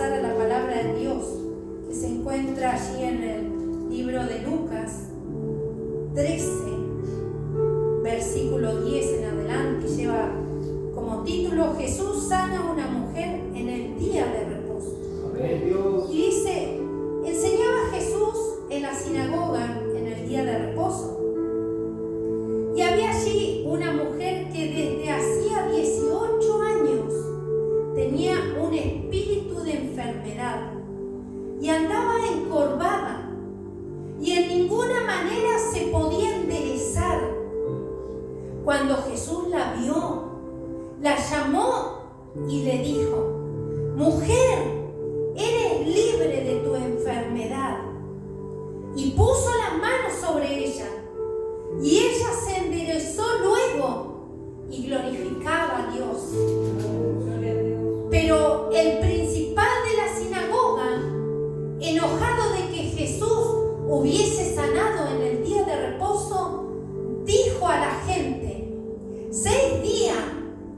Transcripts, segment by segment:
pasar a la palabra de Dios, que se encuentra allí en el libro de Lucas 13, versículo 10 en adelante, lleva como título: Jesús sana a una mujer en el día de reposo. Amén, Dios. Y dice: enseñaba Jesús en la sinagoga en el día de reposo. Y había allí una mujer que desde hacía 18 años tenía un espíritu de enfermedad y andaba encorvada y en ninguna manera se podía enderezar. Cuando Jesús la vio, la llamó y le dijo: mujer, eres libre de tu enfermedad. Y puso las manos sobre ella, y ella se enderezó luego y glorificaba a Dios. Pero el principal de la sinagoga, enojado de que Jesús hubiese sanado en el día de reposo, dijo a la gente: 6 días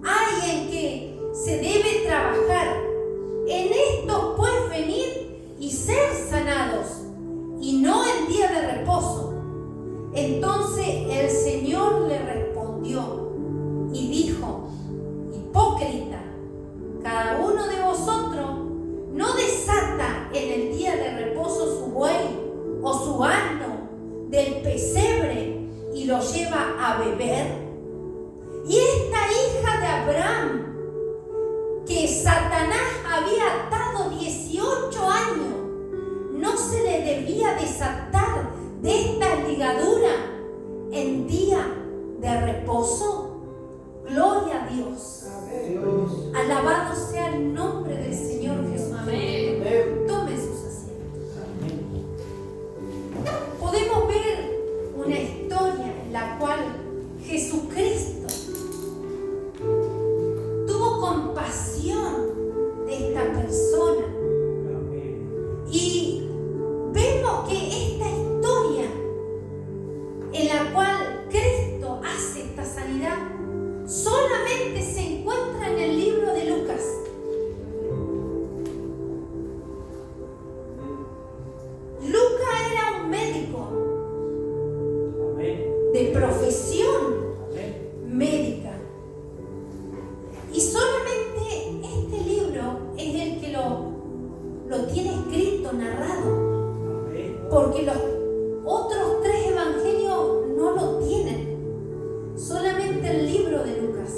hay en que se debe trabajar, en esto pues venir y ser sanados, y no en día de reposo. Entonces el Señor le respondió y dijo: hipócrita, cada uno de vosotros no desata en el día de reposo su buey o su asno del pesebre y lo lleva a beber. Y esta hija de Abraham, que Satanás había atado 18 años, ¿no se le debía desatar de esta ligadura en día de reposo? Gloria a Dios. Dios. Alabado sea el nombre del Señor Jesús. Amén. Tomen sus asientos. Podemos ver una historia en la cual Jesucristo tuvo compasión de esta persona. Y vemos que esta historia en la cual Cristo hace esta sanidad solamente se encuentra en el libro de Lucas. Lucas era un médico de profesión médica. Y solamente este libro es el que lo tiene escrito, narrado. Porque los otros 3 evangelios no lo tienen. Solamente el libro de Lucas.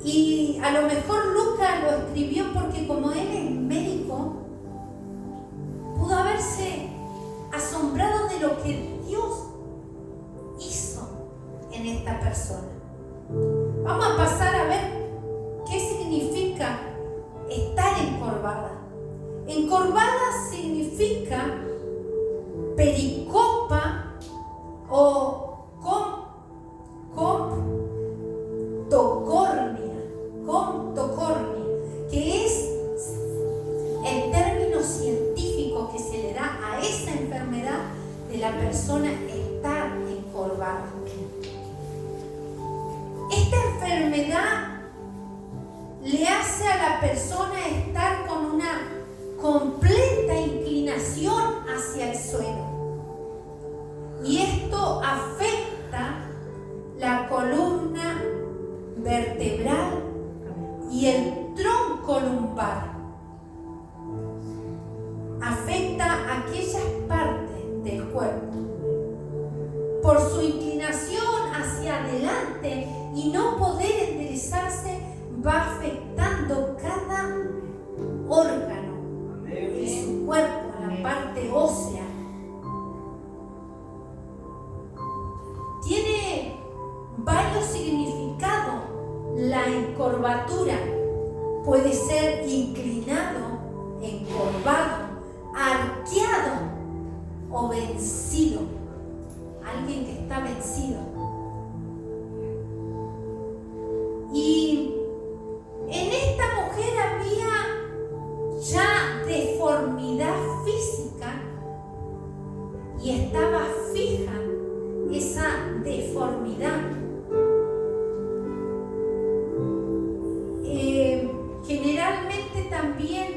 Y a lo mejor Lucas lo escribió porque como él es médico, pudo haberse asombrado de lo que Dios hizo en esta persona. Vamos a pasar a ver qué significa estar encorvada. Encorvada significa pericopa o comptocornia, que es el término científico que se le da a esa enfermedad de la persona estar encorvada. Esta enfermedad le hace a la persona estar con una completa inclinación hacia el suelo. Y esto afecta la columna vertebral y el tronco lumbar. Afecta aquellas partes del cuerpo. Por su inclinación hacia adelante y no poder enderezarse, va afectando cada órgano de su cuerpo, la parte ósea. Tiene varios significados la encorvatura. Puede ser inclinado, encorvado, arqueado o vencido. Alguien que está vencido. Y en esta mujer había ya deformidad física y estaba fija esa deformidad. Generalmente también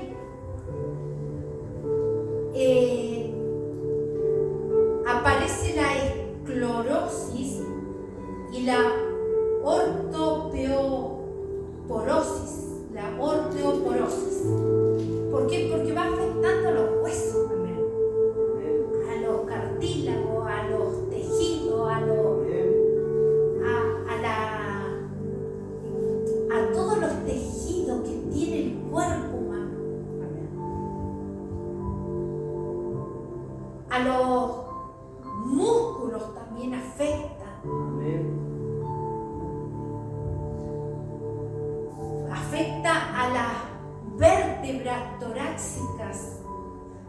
vértebras torácicas,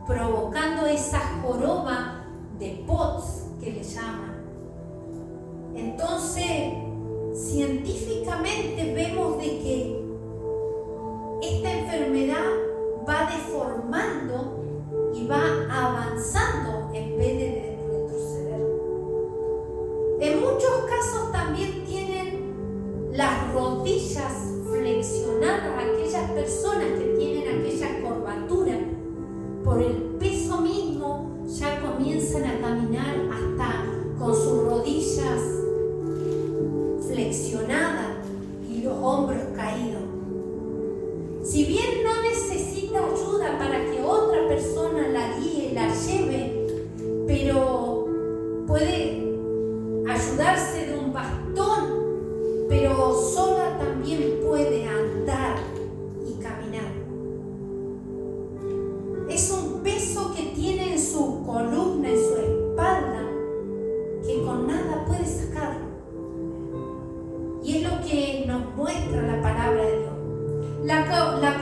provocando esa joroba de POTS que le llaman. Entonces, científicamente vemos de que esta enfermedad va deformando y va avanzando en vez de retroceder. En muchos casos también tienen las rodillas flexionadas, aquellas personas que tienen aquella curvatura, por el peso mismo ya comienzan a caminar hasta con sus rodillas flexionadas y los hombros caídos. Si bien no necesita ayuda para que otra persona la guíe, la lleve, pero puede ayudarse de un bastón, pero sola también puede andar y caminar. Es un peso que tiene en su columna, en su espalda, que con nada puede sacarlo. Y es lo que nos muestra la palabra de Dios. La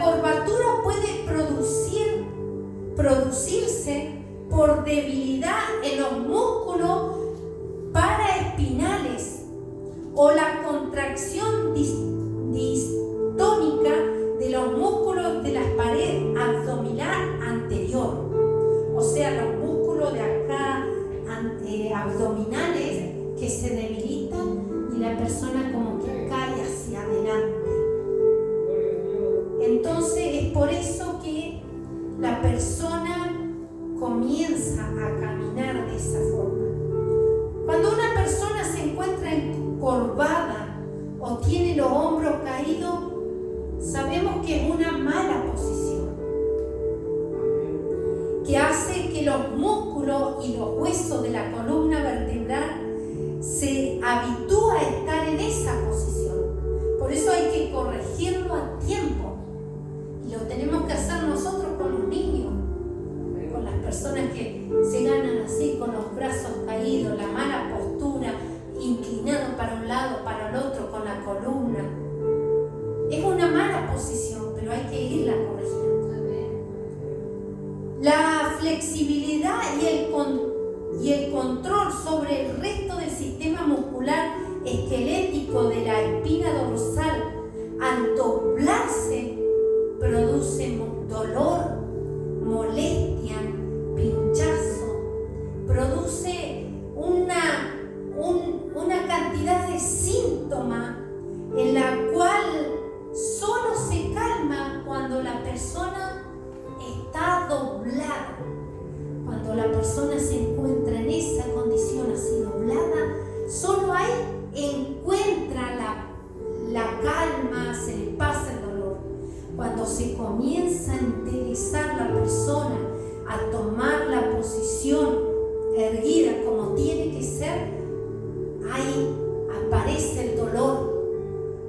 curvatura puede producirse por debilidad en los músculos paraespinales o la contracción distónica de los músculos de la pared abdominal anterior. O sea, los músculos de acá abdominales que se debilitan y la persona como que cae hacia adelante. Entonces es por eso que la persona comienza a caminar de esa forma. Cuando una persona se encuentra encorvada o tiene los hombros caídos, sabemos que es una mala posición, que hace que los músculos y los huesos de la columna vertebral se habitúen a estar en esa posición. Por eso hay que corregirlo a tiempo. Y lo tenemos que hacer nosotros con los niños, con las personas que se ganan así, con los brazos caídos, la mala postura, inclinado para un lado, para el otro, con la columna. Es una mala posición, pero hay que irla corrigiendo. La flexibilidad y el control sobre el resto del sistema muscular esquelético de la espina dorsal al doblarse produce dolor, molestia, pinchazo, produce una cantidad de síntomas en la cual solo se calma cuando la persona está doblada. Cuando la persona se encuentra en esa condición así doblada, solo ahí encuentra la calma, se le pasa el dolor. Cuando se comienza a interesar la persona a tomar la posición erguida como tiene que ser, ahí aparece el dolor.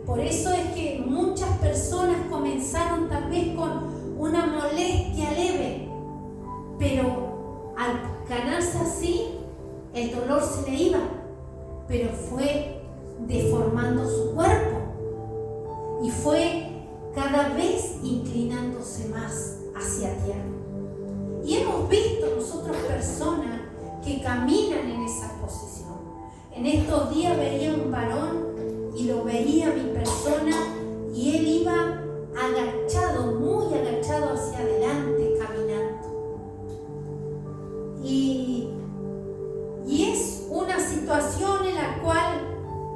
Por eso es que muchas personas comenzaron tal vez con una molestia leve, pero al ganarse así, el dolor se le iba, pero fue deformando su cuerpo y fue cada vez inclinándose más hacia tierra. Y hemos visto nosotros personas que caminan en esa posición. En estos días veía un varón y lo veía mi persona y él iba agachado, muy agachado hacia adelante, caminando. Y es una situación en la cual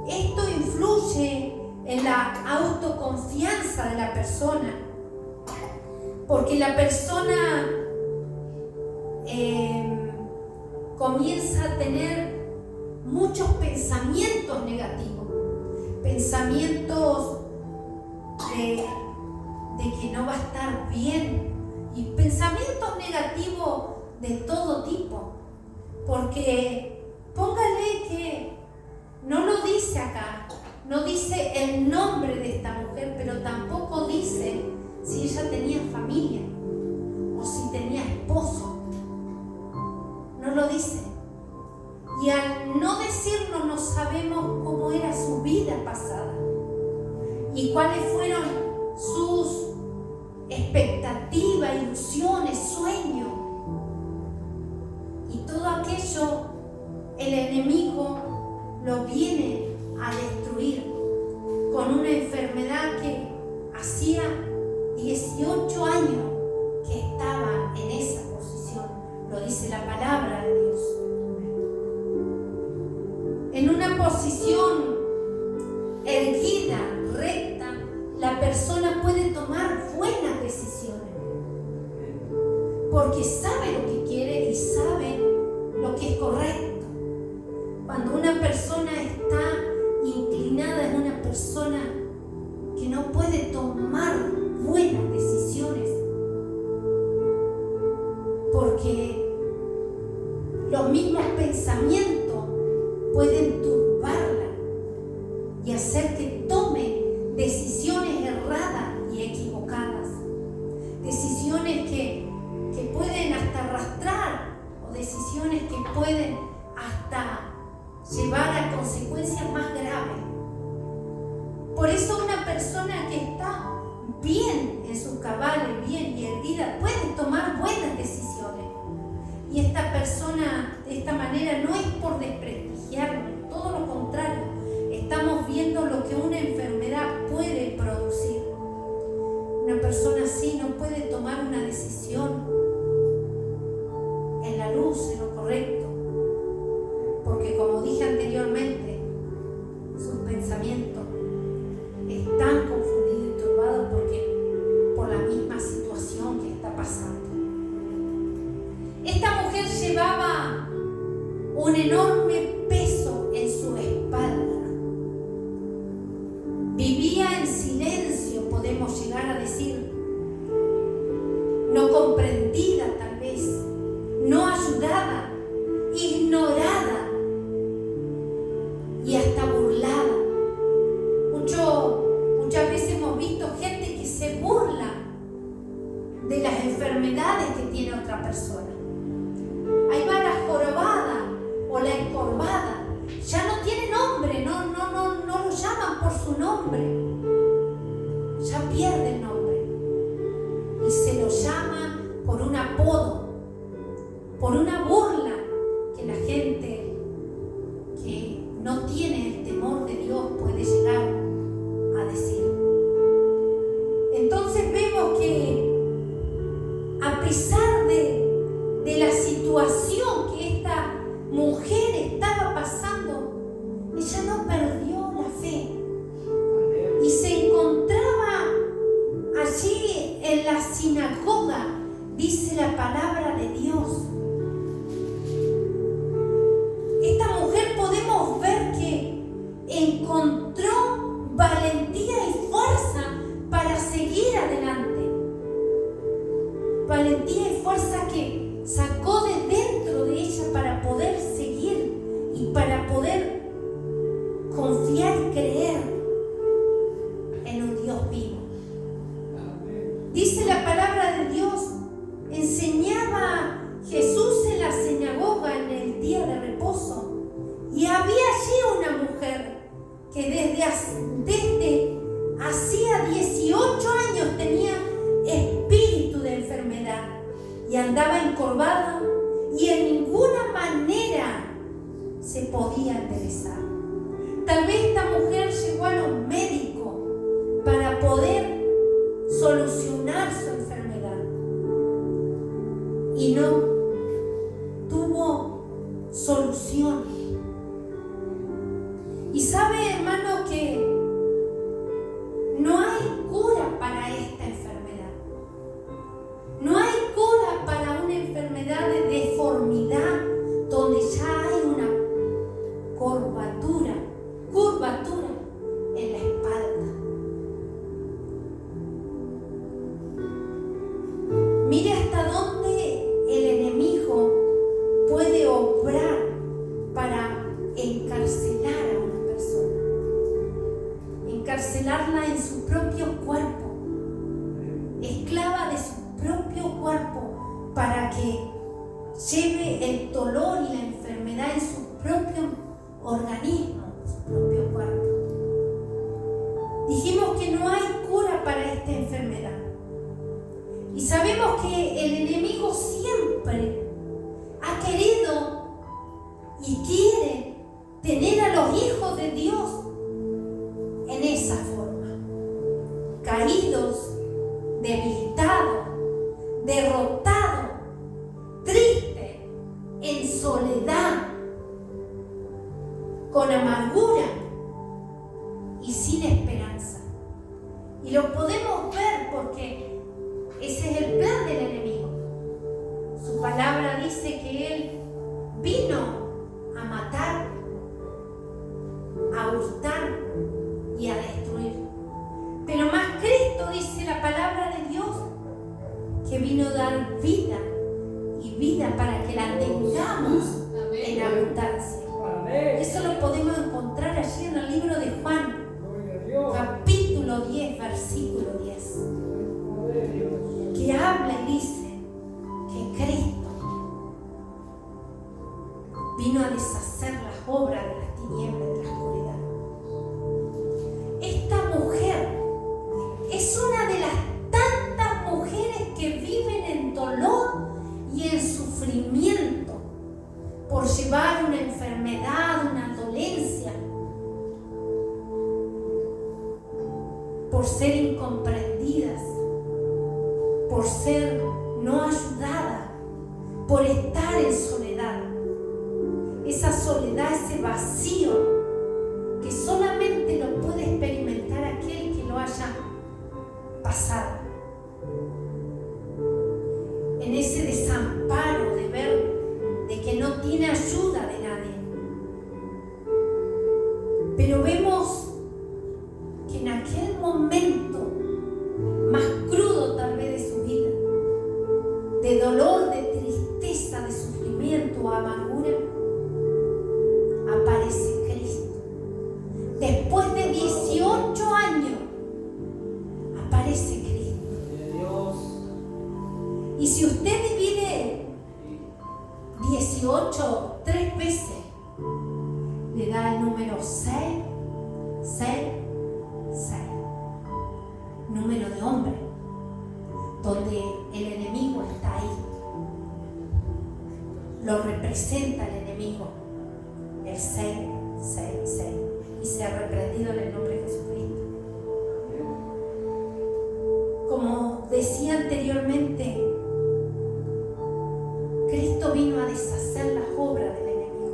esto influye en la autoconfianza de la persona, porque la persona comienza a tener muchos pensamientos negativos, pensamientos de que no va a estar bien y pensamientos negativos de todo tipo, porque póngale que no lo dice acá, no dice el nombre de esta mujer, pero tampoco dice si ella tenía familia o si tenía esposo. No lo dice. Y al no decirlo no sabemos cómo era su vida pasada y cuáles fueron sus expectativas porque sabe lo que quiere y sabe lo que es correcto. Cuando una persona está inclinada, es una persona que no puede tomar buenas decisiones, porque los mismos pensamientos pueden turbarla y hacer que tome decisiones erradas y equivocadas, decisiones que pueden hasta arrastrar, o decisiones que pueden hasta llevar a consecuencias más graves. Por eso una persona que está bien en sus cabales, bien y erguida, puede tomar buenas decisiones. Y esta persona, de esta manera, no es por desprestigiarlo, todo lo contrario, estamos viendo lo que una enfermedad puede producir. Una persona así no puede tomar una decisión en la luz, en lo correcto, porque como dije anteriormente, sus pensamientos están confundidos y turbados por la misma situación que está pasando. Esta mujer llevaba un enorme peso en su espalda. Vivía en silencio, podemos llegar a decir, no comprendida tal vez, no ayudada, ignorada y hasta burlada. Muchas veces hemos visto gente que se burla de las enfermedades que tiene otra persona. Ahí va la jorobada o la encorvada, ya no tiene nombre, no lo llaman por su nombre, ya pierde el nombre y se lo llama por un apodo, por una burla que la gente que no tiene el temor de Dios puede llegar a decir. Entonces vemos que a pesar de la situación que esta mujer estaba pasando, ella no perdió la fe y se encontraba allí en la sinagoga, dice la palabra de Dios. Esta mujer podemos ver que encontró valentía y fuerza para seguir adelante. Valentía y fuerza que sacó de dentro de ella para poder seguir y para poder confiar y creer en un Dios vivo. Dice la palabra de Dios, enseñaba Jesús en la sinagoga en el día de reposo, y había allí una mujer que desde hacía 18 años tenía espíritu de enfermedad y andaba encorvada y en ninguna manera se podía enderezar. Tal vez esta mujer llegó a los médicos para poder solucionar su enfermedad y no tuvo solución. Y sabe, hermano, que no hay cura para esta enfermedad. No hay cura para una enfermedad de deformidad donde ya hay una curvatura en la espalda. Mire hasta dónde el enemigo puede obrar para encarcelar a una persona, encarcelarla en su propio cuerpo, esclava de su propio cuerpo, para que lleve el dolor y la enfermedad en su propio organismo, en su propio cuerpo. Dijimos que no hay cura para esta enfermedad. Y sabemos que el enemigo siempre ha querido y quiere tener a los hijos de Dios en esa forma, caídos, debilitados, derrotados, tristes, en soledad, con amargura y sin esperanza. Y lo podemos ver porque ese es el plan del enemigo. palabra dice que Él vino a matar, a hurtar y a destruir. Pero más Cristo, dice la palabra de Dios, que vino a dar vida, y vida para que la tengamos en abundancia. Eso lo podemos encontrar allí en el libro de Juan, capítulo 10, versículo 10, que habla y dice que Cristo vino a deshacer las obras de las tinieblas, de la oscuridad. Esta mujer es una de las tantas mujeres que viven en dolor y en sufrimiento por llevar una enfermedad, una dolencia, por ser incomprendidas, por ser no ayudadas, por estar en soledad. Esa soledad, ese vacío que solamente lo puede experimentar aquel que lo haya pasado. En ese desamparo de ver de que no tiene ayuda de nadie. Pero vemos que en aquel momento más crudo tal vez de su vida, de dolor, de tristeza, de sufrimiento, amargura, aparece Cristo. Después de 18 años aparece Cristo. Y si usted divide 18 3 veces, le da el número 6, 6, 6. Número de hombre, donde el enemigo está ahí. Lo representa el enemigo, el 6, 6, 6. Y sea reprendido en el nombre de Jesucristo. Como decía anteriormente, Cristo vino a deshacer las obras del enemigo.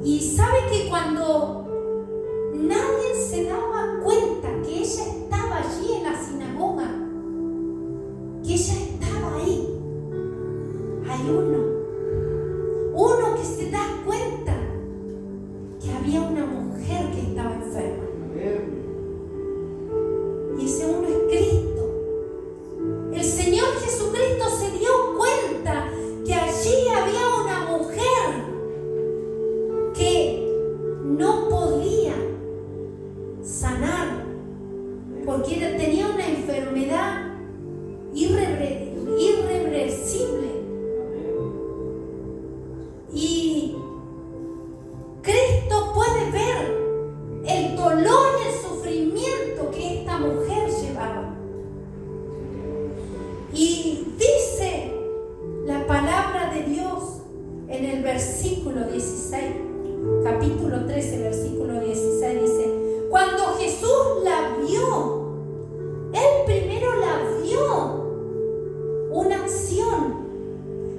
Y sabe que cuando nadie se daba cuenta que ella estaba allí en la sinagoga, que ella estaba ahí, hay uno que se da cuenta que había una mujer que estaba enferma. Y ese uno es Cristo. El Señor Jesucristo se dio cuenta que allí había una mujer que no podía sanar porque tenía una enfermedad irreversible. Y Cristo puede ver el dolor y el sufrimiento que esta mujer llevaba. Y dice la palabra de Dios en el versículo 16, capítulo 13, versículo 16, dice: cuando Jesús la vio, Él primero la vio, una acción,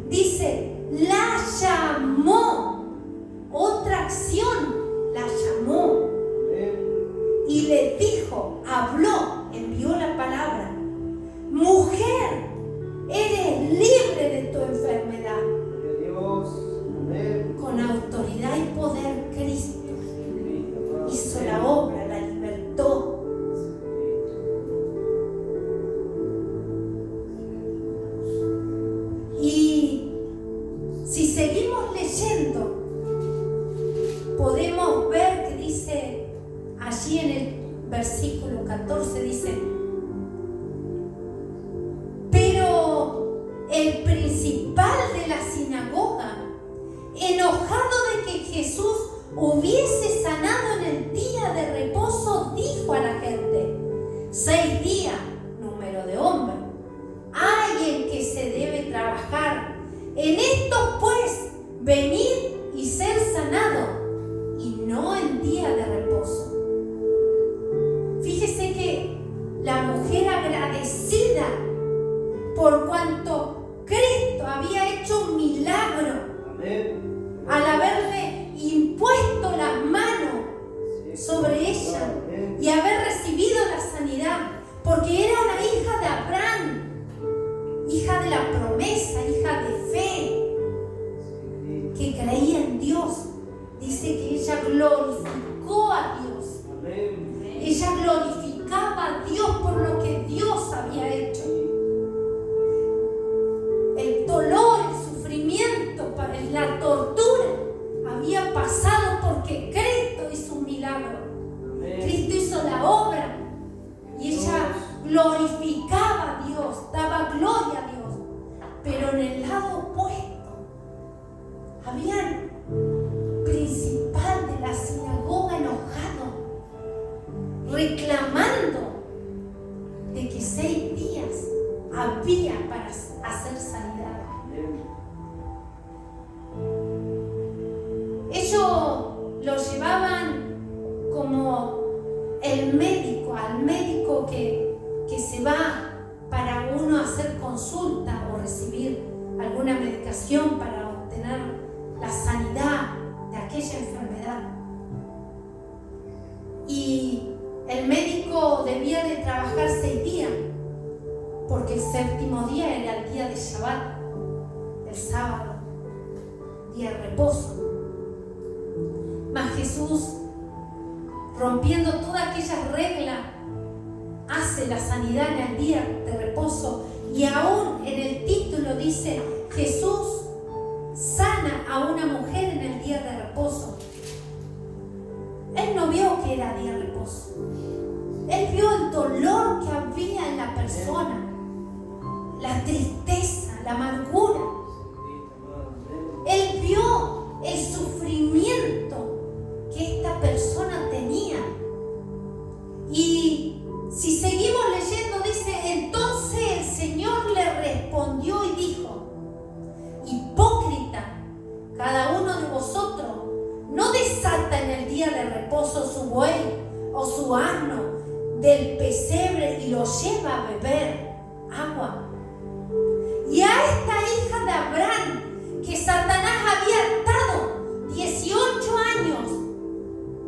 dice, la llamó, otra acción, la llamó y le dijo, habló, envió la palabra: mujer, eres libre de tu enfermedad. Con autoridad y poder Cristo hizo la obra, la libertó. Y si seguimos leyendo, podemos ver que dice allí en el versículo 14, dice: pero el principal de la sinagoga, enojado de que Jesús hubiese sanado en el día de reposo, dijo a la gente: 6 días, número de hombre, hay en que se debe trabajar. En esto pues, venid y ser sanado, y no en día de reposo. Fíjese que la mujer agradecida por cuanto Cristo había hecho un milagro, al haberle impuesto las manos sobre ella y haber recibido la sanidad, porque era una hija de Abraham, Ella glorificaba a Dios por lo que Dios había hecho. El dolor, el sufrimiento, la tortura había pasado porque Cristo hizo un milagro. Cristo hizo la obra y ella glorificaba a Dios, daba gloria a Dios. Pero en el lado opuesto había el principal de la sinagoga enojado, reclamando de que 6 días había para hacer sanidad. Ellos lo llevaban como el médico, al médico que se va para uno hacer consulta o recibir alguna medicación para obtener la sanidad de aquella enfermedad. Y el médico debía de trabajar 6 días, porque el 7º día era el día de Shabbat, el sábado, día de reposo. Mas Jesús, rompiendo todas aquellas reglas, hace la sanidad en el día de reposo. Y aún en el título dice: Jesús sana a una mujer en el día de reposo. Él no vio que era día de reposo. Él vio el dolor que había en la persona, la tristeza, la amargura. Él vio el sufrimiento que esta persona tenía. Y si seguimos leyendo, dice: entonces el Señor le respondió y dijo: hipócrita, cada uno de vosotros no desata en el día de reposo su buey o su asno del pesebre y lo lleva a beber agua. Y a esta hija de Abraham, que Satanás había atado 18 años,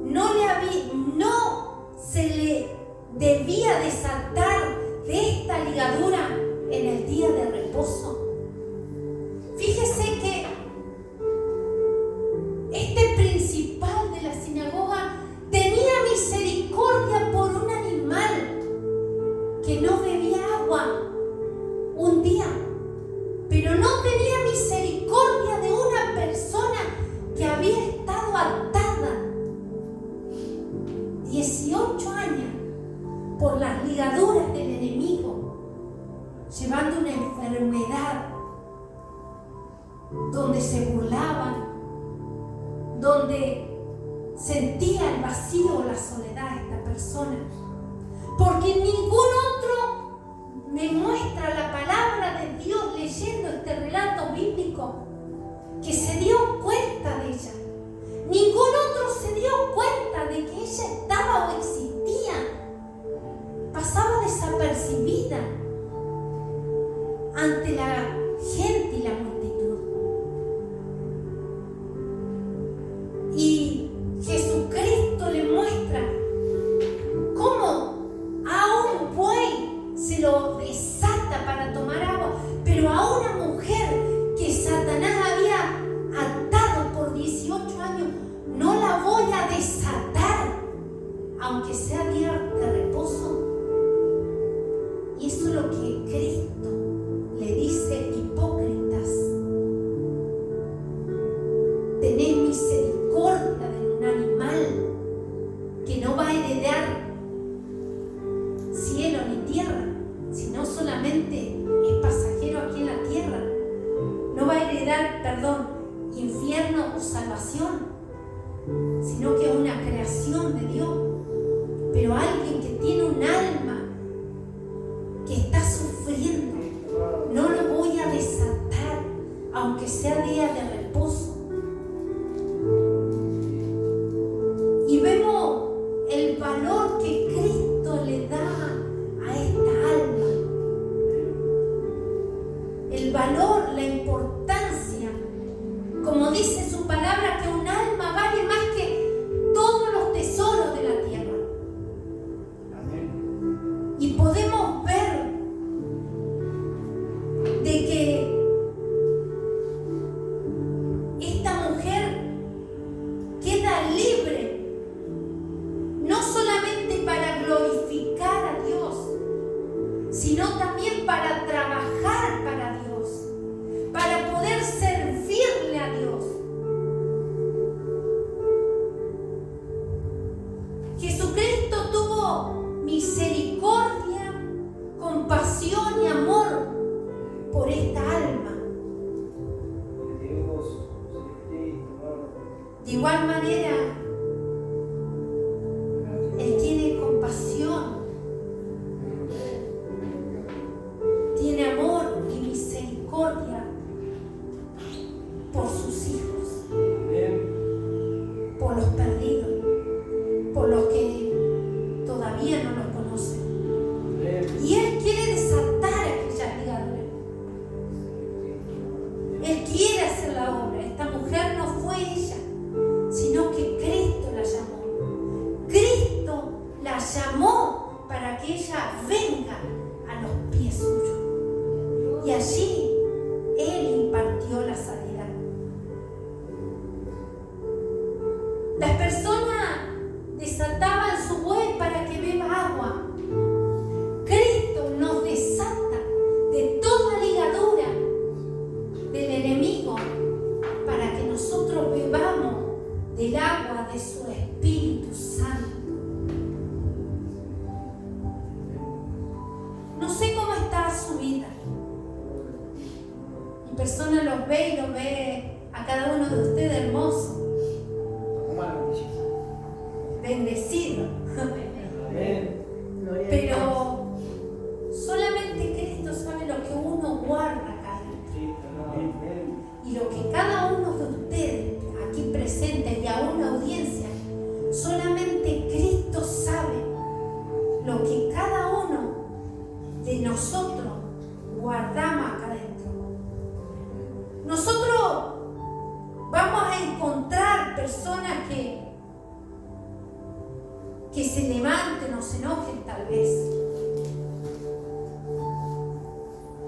no se le debía desatar de esta ligadura en el día de reposo. Fíjese que este principal de la sinagoga tenía misericordia por un animal que no bebía agua un día, pero no tenía misericordia de una persona que había estado atada 18 años por las ligaduras del enemigo, llevando una enfermedad donde se burlaban, donde sentía el vacío, la soledad esta persona. Porque ningún otro me muestra la palabra de Dios leyendo este relato bíblico que se dio cuenta de ella. Ningún otro se dio cuenta de que ella estaba o existía. Pasaba desapercibida ante la gente y la multitud. Y Jesucristo le muestra cómo a un buey se lo desata para tomar agua, pero a una mujer que Satanás había atado por 18 años, no la voy a desatar, aunque sea día de reposo. Y eso es lo que Cristo le dice: hipócritas, tened misericordia de un animal que no va a heredar cielo ni tierra, sino solamente es pasajero aquí en la tierra. No va a heredar, infierno o salvación, sino que es una creación de Dios. Pero alguien que tiene un alma que está sufriendo, no lo voy a desatar, aunque sea día de reposo. Y vemos el valor que Cristo le da a esta alma, el valor, la importancia, como dice su palabra, que un alma vale más que todos los tesoros de la tierra. llamó para que ella venga a los pies suyos. Y allí Él impartió la sanidad. Las personas desataban su buey para que beba agua. Cristo nos desata de toda ligadura del enemigo para que nosotros bebamos del agua de su Espíritu Santo. No sé cómo está su vida. Mi persona los ve y los ve a cada uno de ustedes hermoso, bendecido. Pero solamente Cristo sabe lo que uno guarda acá dentro. Y lo que cada uno de ustedes aquí presentes y a una audiencia, solamente Cristo sabe lo que cada uno de nosotros guardamos acá dentro. Nosotros vamos a encontrar personas que se levanten o se enojen tal vez.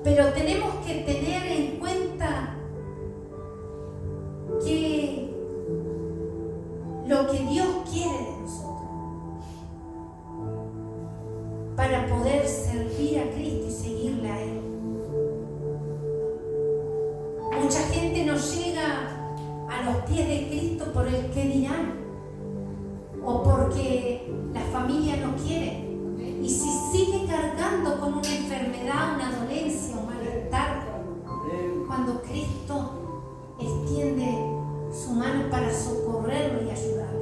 Pero tenemos que tener en cuenta que lo que Dios quiere de nosotros para poder servir a Cristo y seguirle a Él. Mucha gente no llega a los pies de Cristo por el qué dirán o porque la familia no quiere. Y si sigue cargando con una enfermedad, una dolencia, un malestar, cuando Cristo extiende su mano para socorrerlo y ayudarlo.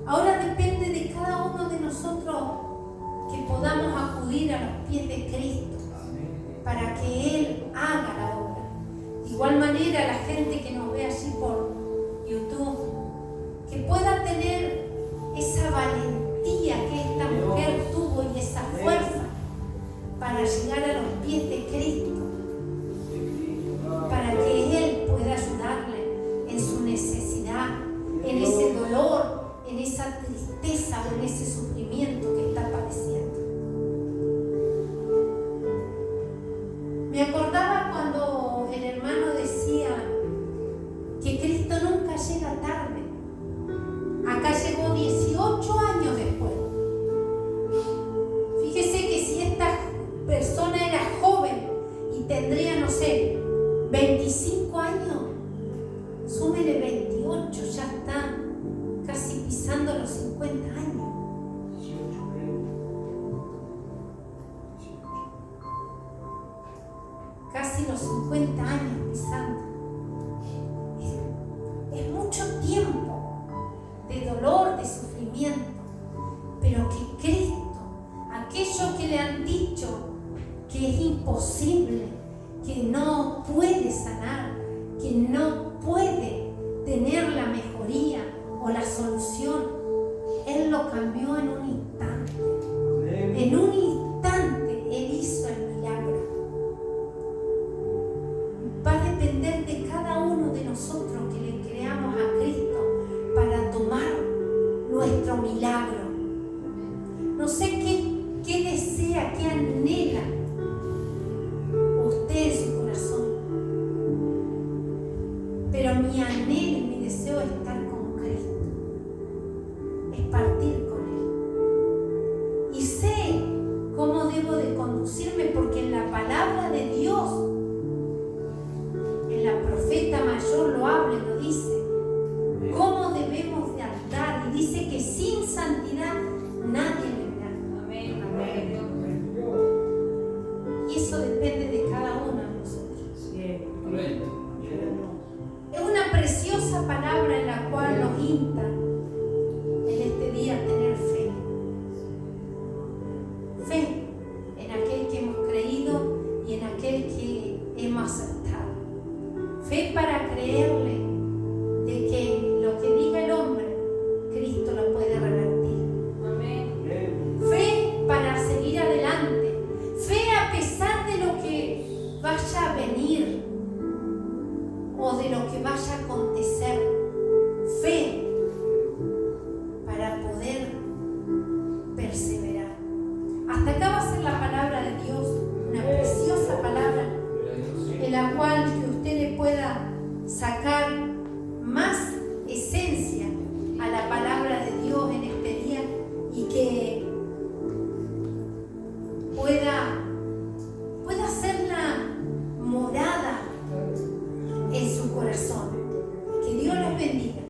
Ahora depende de cada uno de nosotros que podamos acudir a los pies de Cristo para que Él haga la obra. De igual manera, la gente que nos ve allí por YouTube, que pueda tener esa valentía que esta mujer tuvo y esa fuerza para llegar a los pies de Cristo, para que Él pueda ayudarle en su necesidad, en ese dolor, en esa tristeza o en ese sufrimiento que está padeciendo. Me acordaba cuando el hermano decía que Cristo nunca llega tarde. Acá llegó 18 años después. Fíjese que si esta persona era joven y tendría, no sé, 25 años, súmele 28, ya está casi pisando los 50 años. Casi los 50 años pisando. Es mucho tiempo de dolor, de sufrimiento, pero que Cristo, aquello que le han dicho que es imposible, que no puede sanar, que no puede tener la mejoría o la solución, Él lo cambió en un instante. En un instante Él hizo el milagro. Va a depender de cada uno de nosotros que le creamos a Cristo para tomar nuestro milagro. No sé qué desea, qué anhela usted en su corazón, pero mi anhelo y mi deseo es estar con